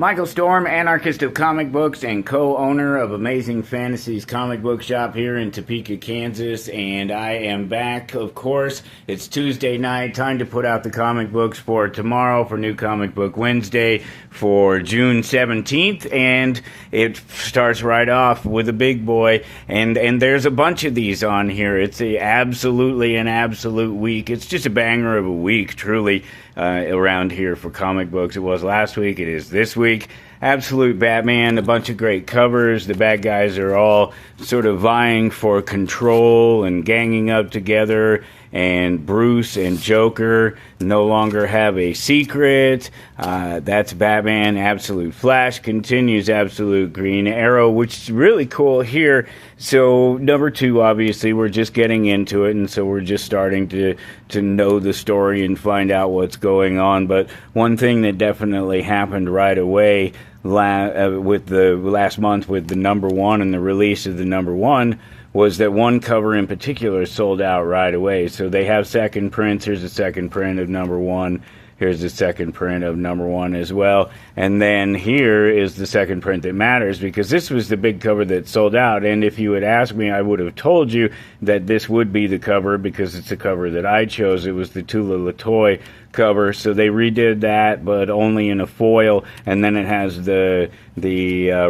Michael Storm, anarchist of comic books and co-owner of Amazing Fantasies comic book shop here in Topeka, Kansas, and I am back, of course. It's Tuesday night, time to put out the comic books for tomorrow, for New Comic Book Wednesday, for June 17th, and it starts right off with a big boy, and there's a bunch of these on here. It's absolutely an absolute week. It's just a banger of a week, truly. Around here for comic books. It was last week, it is this week. Absolute Batman, a bunch of great covers. The bad guys are all sort of vying for control and ganging up together, and Bruce and Joker no longer have a secret. That's Batman. Absolute Flash continues. Absolute Green Arrow, which is really cool here. So number 2, obviously, we're just getting into it, and so we're just starting to know the story and find out what's going on. But one thing that definitely happened right away with the last month with the number 1 and the release of the number 1 was that one cover in particular sold out right away. So they have second prints. Here's a second print of number 1. Here's the second print of number 1 as well. And then here is the second print that matters, because this was the big cover that sold out. And if you had asked me, I would have told you that this would be the cover, because it's the cover that I chose. It was the Tula Latoy cover. So they redid that, but only in a foil. And then it has the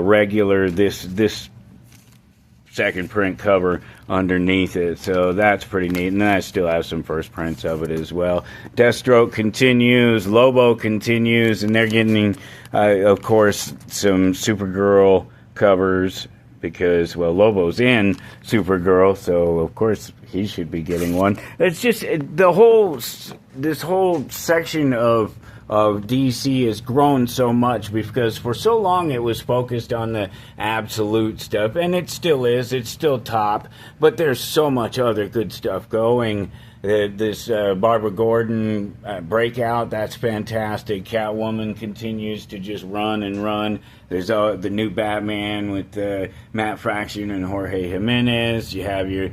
regular, this second print cover underneath it, so that's pretty neat. And then I still have some first prints of it as well. Deathstroke continues, Lobo continues, and they're getting, of course, some Supergirl covers, because, well, Lobo's in Supergirl, so of course he should be getting one. It's just this whole section of DC has grown so much, because for so long it was focused on the absolute stuff, and it still is. It's still top, but there's so much other good stuff going. This Barbara Gordon breakout, that's fantastic. Catwoman continues to just run and run. There's the new Batman with Matt Fraction and Jorge Jimenez. You have your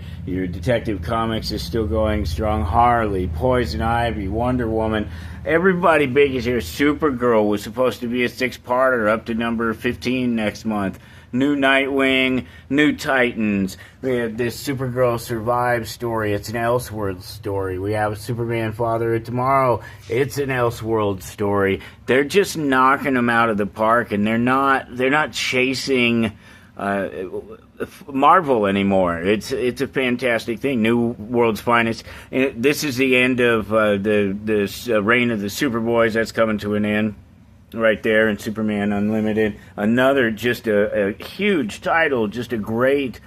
Detective Comics is still going strong. Harley, Poison Ivy, Wonder Woman. Everybody big is here. Supergirl was supposed to be a 6-parter up to number 15 next month. New Nightwing, new Titans. We have this Supergirl Survive story. It's an Elseworld story. We have Superman Father of Tomorrow. It's an Elseworld story. They're just knocking them out of the park, and they're not chasing Marvel anymore. It's a fantastic thing. New World's Finest. And this is the end of the reign of the Superboys. That's coming to an end right there in Superman Unlimited. Another just a huge title, just a great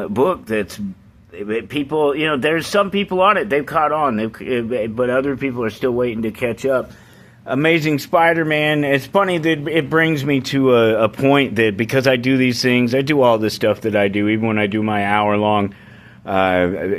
book that's people, there's some people on it, they've caught on, but other people are still waiting to catch up. Amazing Spider-Man. It's funny that it brings me to a point that, because I do these things, I do all the stuff that I do, even when I do my hour-long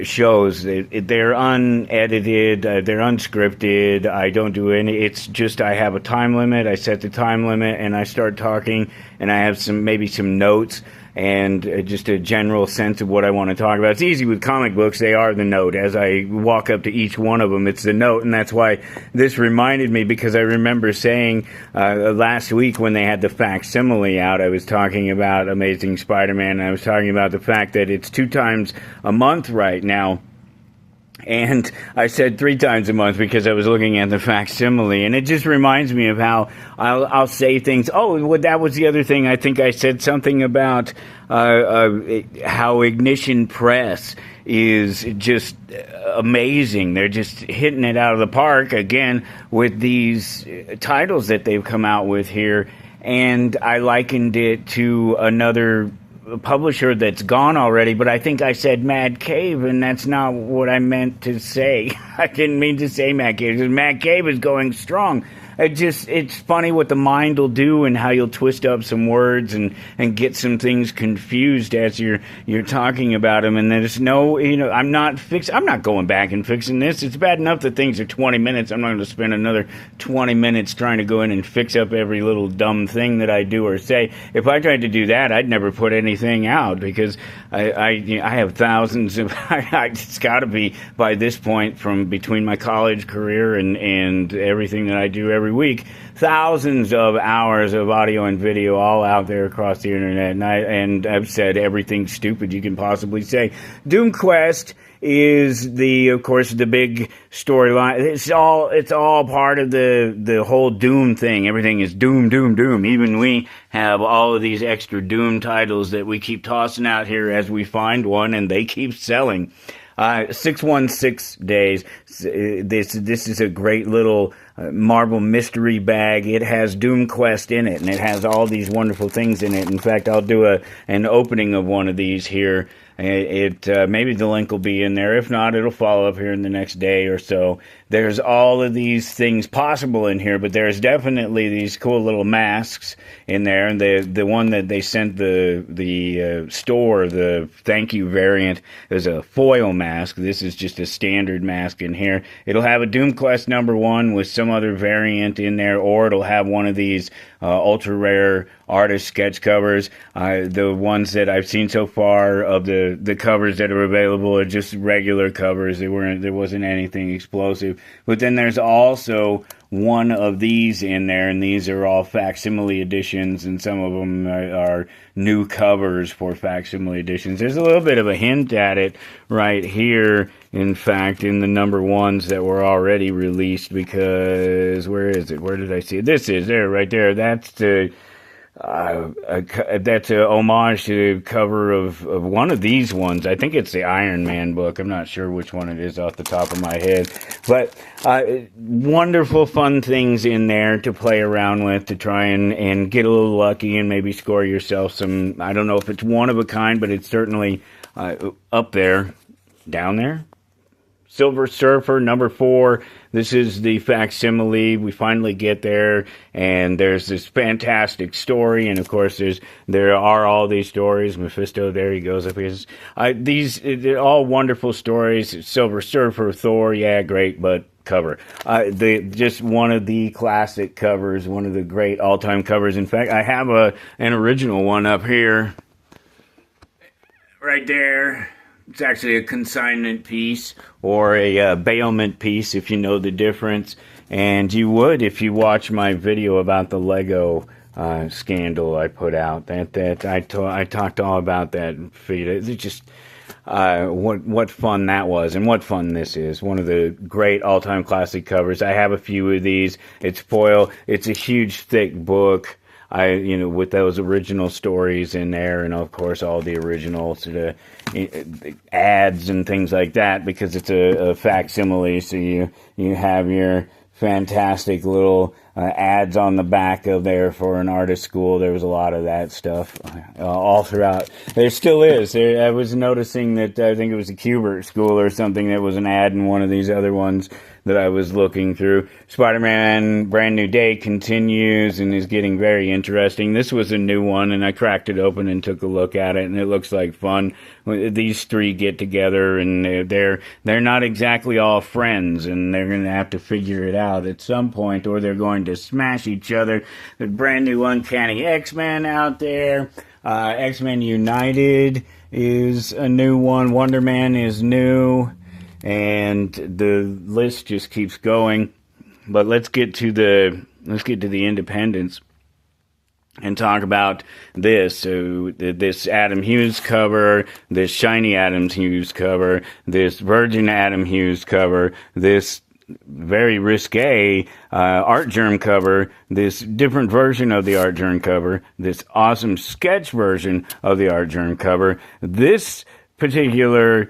shows. They're unedited, they're unscripted. I don't do any. It's just I have a time limit. I set the time limit and I start talking, and I have maybe some notes and just a general sense of what I want to talk about. It's easy with comic books. They are the note. As I walk up to each one of them, it's the note, and that's why this reminded me, because I remember saying last week when they had the facsimile out, I was talking about Amazing Spider-Man, and I was talking about the fact that it's 2 times a month right now. And I said 3 times a month because I was looking at the facsimile, and it just reminds me of how I'll say things. Oh, well, that was the other thing. I think I said something about how Ignition Press is just amazing. They're just hitting it out of the park again with these titles that they've come out with here, and I likened it to another publisher that's gone already, but I think I said Mad Cave, and that's not what I meant to say. I didn't mean to say Mad Cave, because Mad Cave is going strong. It's funny what the mind will do, and how you'll twist up some words and get some things confused as you're talking about them. And there's no, I'm not going back and fixing this. It's bad enough that things are 20 minutes. I'm not going to spend another 20 minutes trying to go in and fix up every little dumb thing that I do or say. If I tried to do that, I'd never put anything out, because I have thousands of, it's got to be by this point, from between my college career and everything that I do every every week. Thousands of hours of audio and video all out there across the internet, and I've said everything stupid you can possibly say. DoomQuest is of course, the big storyline. It's all part of the whole Doom thing. Everything is Doom, Doom, Doom. Even we have all of these extra Doom titles that we keep tossing out here as we find one, and they keep selling. 616 days. This is a great little Marvel mystery bag. It has DoomQuest in it, and it has all these wonderful things in it. In fact, I'll do an opening of one of these here. Maybe the link will be in there. If not, it'll follow up here in the next day or so. There's all of these things possible in here, but there's definitely these cool little masks in there. And the one that they sent the store, the thank you variant, is a foil mask. This is just a standard mask in here. It'll have a DoomQuest #1 with some other variant in there, or it'll have one of these ultra rare artist sketch covers. The ones that I've seen so far of the covers that are available are just regular covers. There wasn't anything explosive. But then there's also one of these in there, and these are all facsimile editions, and some of them are new covers for facsimile editions. There's a little bit of a hint at it right here, in fact, in the #1s that were already released, because where is it? Where did I see it? This is there, right there. That's that's a homage to the cover of one of these ones. I think it's the Iron Man book. I'm not sure which one it is off the top of my head. But wonderful, fun things in there to play around with, to try and get a little lucky and maybe score yourself some, I don't know if it's one of a kind, but it's certainly up there, down there. Silver Surfer #4. This is the facsimile. We finally get there, and there's this fantastic story, and of course there are all these stories. Mephisto, there he goes up here. They're all wonderful stories. Silver Surfer, Thor, yeah, great, but cover. Just one of the classic covers, one of the great all-time covers. In fact, I have an original one up here, right there. It's actually a consignment piece, or a bailment piece, if you know the difference. And you would if you watch my video about the Lego scandal I put out. I talked all about that. It's just what fun that was, and what fun this is. One of the great all-time classic covers. I have a few of these. It's foil. It's a huge, thick book. With those original stories in there, and of course all the original sort of ads and things like that, because it's a facsimile. So you have your fantastic little ads on the back of there for an artist school. There was a lot of that stuff all throughout. There still is. I was noticing that I think it was a Kubert school or something that was an ad in one of these other ones that I was looking through. Spider-Man Brand New Day continues and is getting very interesting. This was a new one, and I cracked it open and took a look at it, and it looks like fun. These three get together, and they're not exactly all friends, and they're going to have to figure it out at some point, or they're going to smash each other. The brand new Uncanny X-Men out there. X-Men United is a new one. Wonder Man is new. And the list just keeps going. But let's get to the independents and talk about this. So this Adam Hughes cover, this shiny Adam Hughes cover, this Virgin Adam Hughes cover, this very risque art germ cover, this different version of the art germ cover, this awesome sketch version of the art germ cover, this particular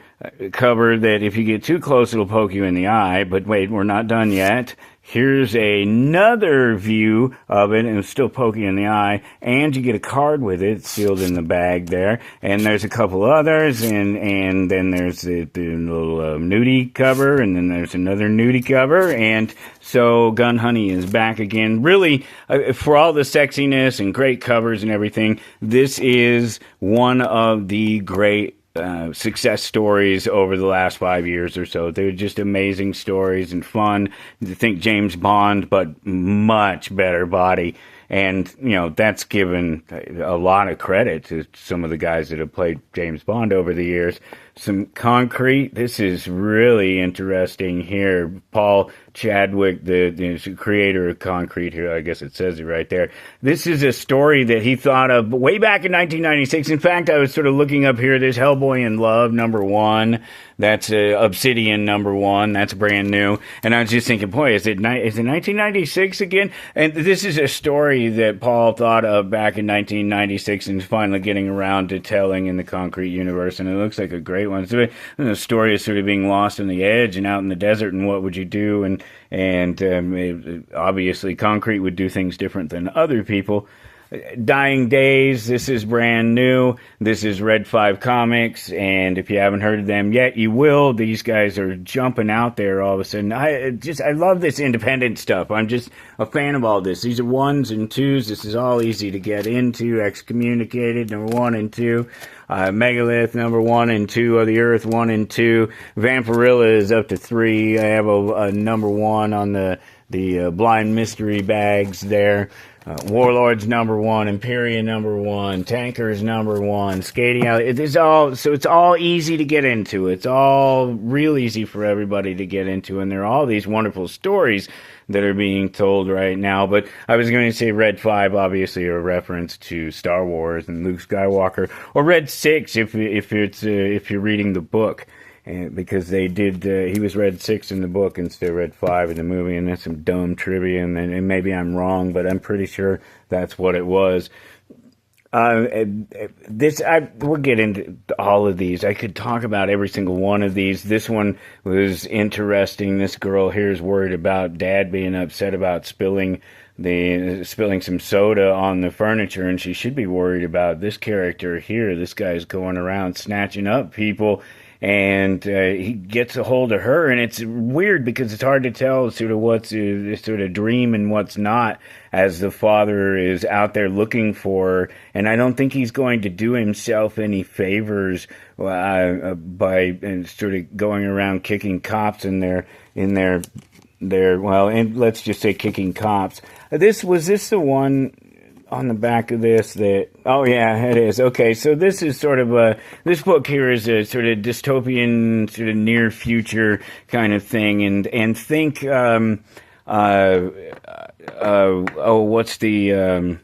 cover that if you get too close it'll poke you in the eye. But wait, we're not done yet. Here's another view of it, and it's still poking in the eye, and you get a card with it sealed in the bag there. And there's a couple others, and then there's the little nudie cover, and then there's another nudie cover. And so Gun Honey is back again. Really, for all the sexiness and great covers and everything, this is one of the great success stories over the last 5 years or so. They're just amazing stories and fun. You think James Bond, but much better body. And, that's given a lot of credit to some of the guys that have played James Bond over the years. Some concrete. This is really interesting here. Paul Chadwick, the creator of Concrete here, I guess it says it right there. This is a story that he thought of way back in 1996. In fact, I was sort of looking up here. There's Hellboy in Love, #1. That's Obsidian, #1. That's brand new. And I was just thinking, boy, is it 1996 again? And this is a story that Paul thought of back in 1996 and is finally getting around to telling in the Concrete universe. And it looks like a great one. So the story is sort of being lost on the edge and out in the desert, and what would you do? And obviously, Concrete would do things different than other people. Dying Days, this is brand new. This is Red 5 Comics, and if you haven't heard of them yet, you will. These guys are jumping out there all of a sudden. I love this independent stuff. I'm just a fan of all this. These are 1s and 2s. This is all easy to get into. Excommunicated, #1 and 2. Megalith, #1 and 2 of the Earth, 1 and 2. Vampirilla is up to 3. I have a #1 on the Blind Mystery bags there. Warlords #1, Imperia #1, Tankers #1, Skating Out. It's all easy to get into. It's all real easy for everybody to get into, and there are all these wonderful stories that are being told right now. But I was going to say Red 5, obviously a reference to Star Wars and Luke Skywalker, or Red 6 if you're reading the book. Because they did, he was Red 6 in the book instead of Red 5 in the movie, and that's some dumb trivia, and maybe I'm wrong, but I'm pretty sure that's what it was. We'll get into all of these. I could talk about every single one of these. This one was interesting. This girl here is worried about Dad being upset about spilling some soda on the furniture, and she should be worried about this character here. This guy's going around snatching up people, and he gets a hold of her, and it's weird because it's hard to tell sort of what's sort of dream and what's not, as the father is out there looking for her. And I don't think he's going to do himself any favors by sort of going around kicking cops in their well, and let's just say kicking cops. Was this the one on the back of this oh yeah, it is. Okay, so this is sort of this book here is a sort of dystopian, sort of near future kind of thing, and think, what's the,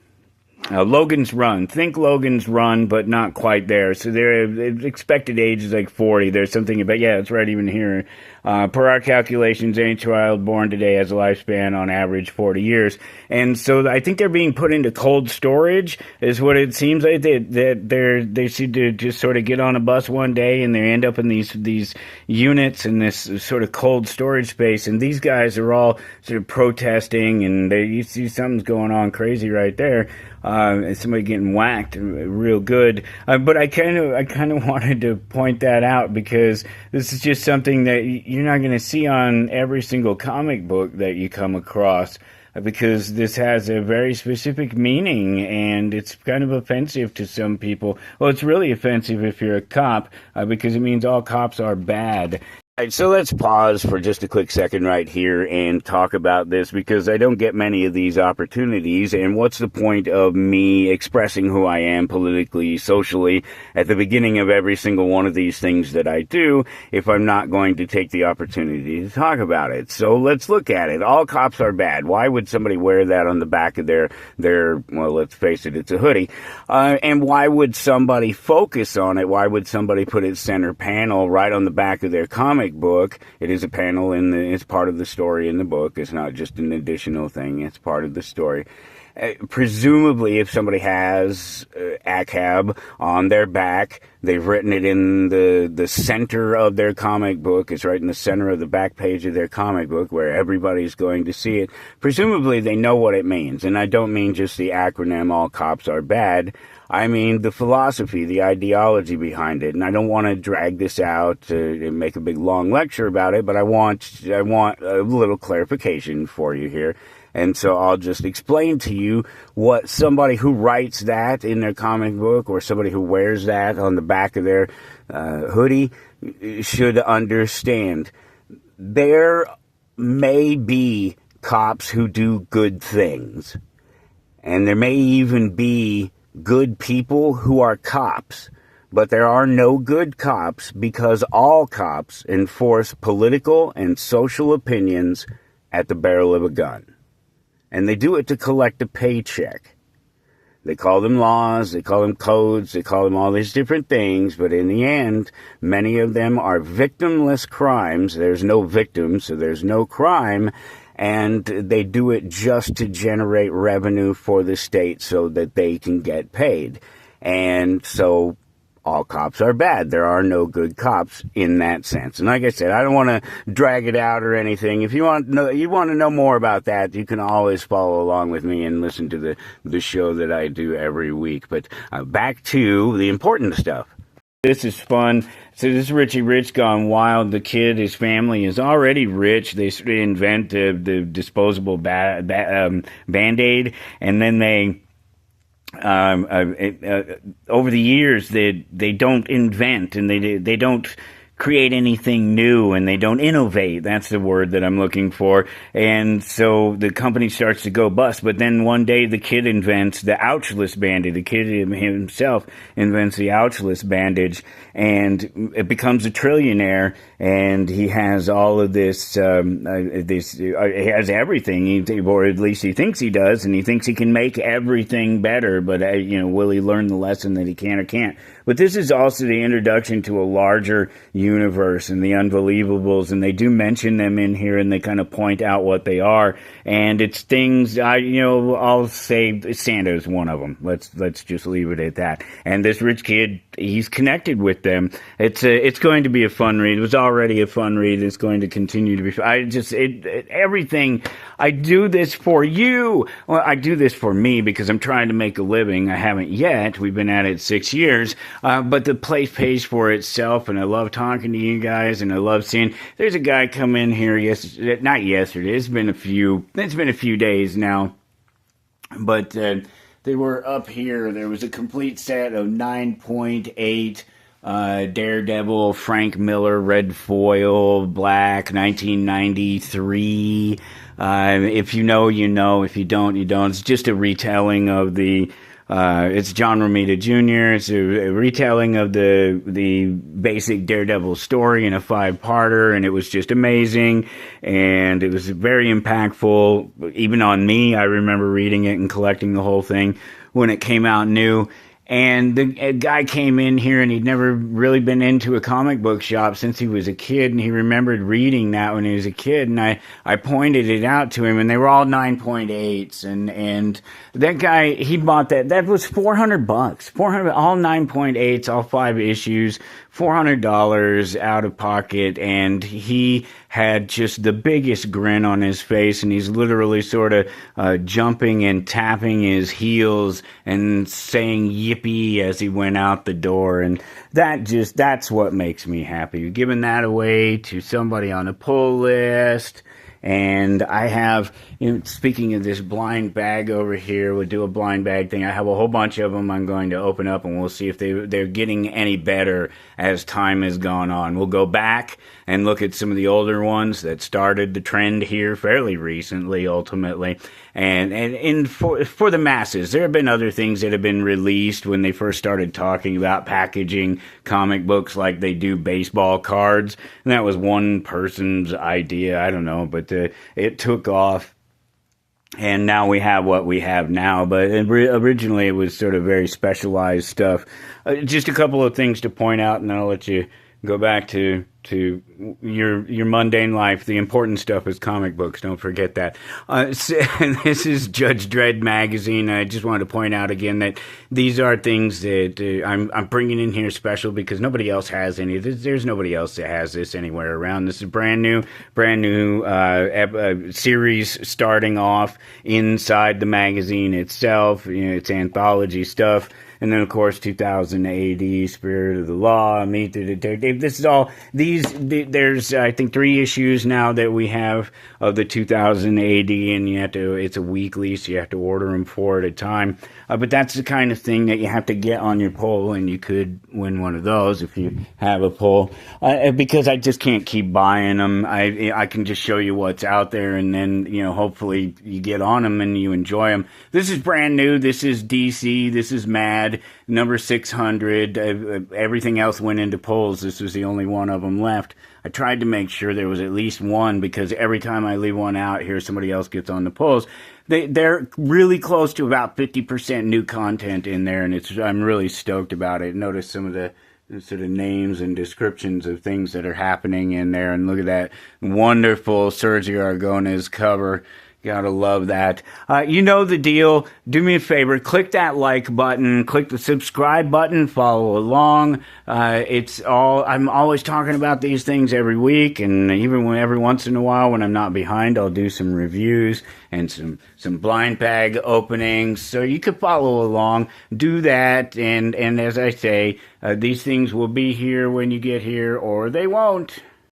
Logan's Run. Think Logan's Run, but not quite there. So their expected age is like 40. There's something about, yeah, it's right even here. Per our calculations, any child born today has a lifespan on average 40 years. And so I think they're being put into cold storage is what it seems like. They seem to just sort of get on a bus one day and they end up in these units in this sort of cold storage space. And these guys are all sort of protesting, and you see something's going on crazy right there. Somebody getting whacked real good. But I kind of wanted to point that out because this is just something that you're not going to see on every single comic book that you come across, because this has a very specific meaning, and it's kind of offensive to some people. Well, it's really offensive if you're a cop, because it means all cops are bad. All right, so let's pause for just a quick second right here and talk about this, because I don't get many of these opportunities, and what's the point of me expressing who I am politically, socially, at the beginning of every single one of these things that I do, if I'm not going to take the opportunity to talk about it? So let's look at it. All cops are bad. Why would somebody wear that on the back of their well, let's face it, it's a hoodie. And why would somebody focus on it? Why would somebody put it center panel right on the back of their comic book? It is a panel it's part of the story in the book. It's not just an additional thing. It's part of the story. Presumably, if somebody has ACAB on their back, they've written it in the center of their comic book. It's right in the center of the back page of their comic book where everybody's going to see it. Presumably, they know what it means. And I don't mean just the acronym, all cops are bad. I mean the philosophy, the ideology behind it. And I don't want to drag this out to make a big long lecture about it, but I want a little clarification for you here. And so I'll just explain to you what somebody who writes that in their comic book, or somebody who wears that on the back of their hoodie, should understand. There may be cops who do good things. And there may even be good people who are cops, but there are no good cops because all cops enforce political and social opinions at the barrel of a gun. And they do it to collect a paycheck. They call them laws, they call them codes, they call them all these different things, but in the end, many of them are victimless crimes. There's no victims, so there's no crime, and they do it just to generate revenue for the state so that they can get paid. And so all cops are bad. There are no good cops in that sense. And like I said, I don't want to drag it out or anything. If you want to know more about that, you can always follow along with me and listen to the show that I do every week. But back to the important stuff. This is fun. So this is Richie Rich Gone Wild. The kid, his family is already rich. They invent the disposable Band-Aid, and then they over the years, they don't invent and they don't create anything new and they don't innovate. That's the word that I'm looking for. And so the company starts to go bust. But then one day the kid invents the ouchless bandage. The kid himself invents the ouchless bandage, and it becomes a trillionaire. And he has all of this. He has everything, or at least he thinks he does, and he thinks he can make everything better. But will he learn the lesson that he can or can't? But this is also the introduction to a larger universe and the unbelievables, and they do mention them in here, and they kind of point out what they are. And it's things I'll say Santa is one of them. Let's just leave it at that. And this rich kid, he's connected with them. It's going to be a fun read. It was already a fun read. It's going to continue to be. Everything. I do this for you. Well, I do this for me because I'm trying to make a living. I haven't yet. We've been at it 6 years. But the place pays for itself, and I love talking to you guys, and I love seeing. There's a guy come in here not yesterday. It's been a few days now, but they were up here. There was a complete set of 9.8 Daredevil, Frank Miller, red foil, black, 1993. If you know, you know. If you don't, you don't. It's just a retelling of the. It's John Romita Jr. It's a retelling of the basic Daredevil story in a 5-parter, and it was just amazing, and it was very impactful. Even on me, I remember reading it and collecting the whole thing when it came out new. And the guy came in here, and he'd never really been into a comic book shop since he was a kid, and he remembered reading that when he was a kid, and I pointed it out to him, and they were all 9.8s, and that guy, he bought that was $400, all 9.8s, all 5 issues, $400 out of pocket, and he had just the biggest grin on his face, and he's literally sort of jumping and tapping his heels and saying yippee as he went out the door, and that's what makes me happy, giving that away to somebody on a pull list. And I have, speaking of this blind bag over here, we'll do a blind bag thing. I have a whole bunch of them I'm going to open up, and we'll see if they're getting any better as time has gone on. We'll go back and look at some of the older ones that started the trend here fairly recently, ultimately. And for the masses, there have been other things that have been released when they first started talking about packaging comic books like they do baseball cards. And that was one person's idea, I don't know, but it took off. And now we have what we have now, but originally it was sort of very specialized stuff. Just a couple of things to point out, and then I'll let you go back to your mundane life. The important stuff is comic books. Don't forget that. This is Judge Dredd magazine. I just wanted to point out again that these are things that I'm bringing in here special because nobody else has any. There's nobody else that has this anywhere around. This is brand new series starting off inside the magazine itself. It's anthology stuff. And then, of course, 2000 AD, Spirit of the Law, Meet the Detective. These there's I think 3 issues now that we have of the 2000 AD, and it's a weekly, so you have to order them 4 at a time. But that's the kind of thing that you have to get on your poll, and you could win one of those if you have a poll. Because I just can't keep buying them. I can just show you what's out there, and then hopefully you get on them and you enjoy them. This is brand new. This is DC. This is Mad number 600. Everything else went into polls. This was the only one of them left. I tried to make sure there was at least one, because every time I leave one out here, somebody else gets on the polls. They're really close to about 50% new content in there, and I'm really stoked about it. Notice some of the sort of names and descriptions of things that are happening in there, and look at that wonderful Sergio Aragonés cover. Gotta love that. You know the deal. Do me a favor. Click that like button. Click the subscribe button. Follow along. I'm always talking about these things every week, and even every once in a while when I'm not behind, I'll do some reviews and some blind bag openings. So you could follow along. Do that. And as I say, these things will be here when you get here, or they won't.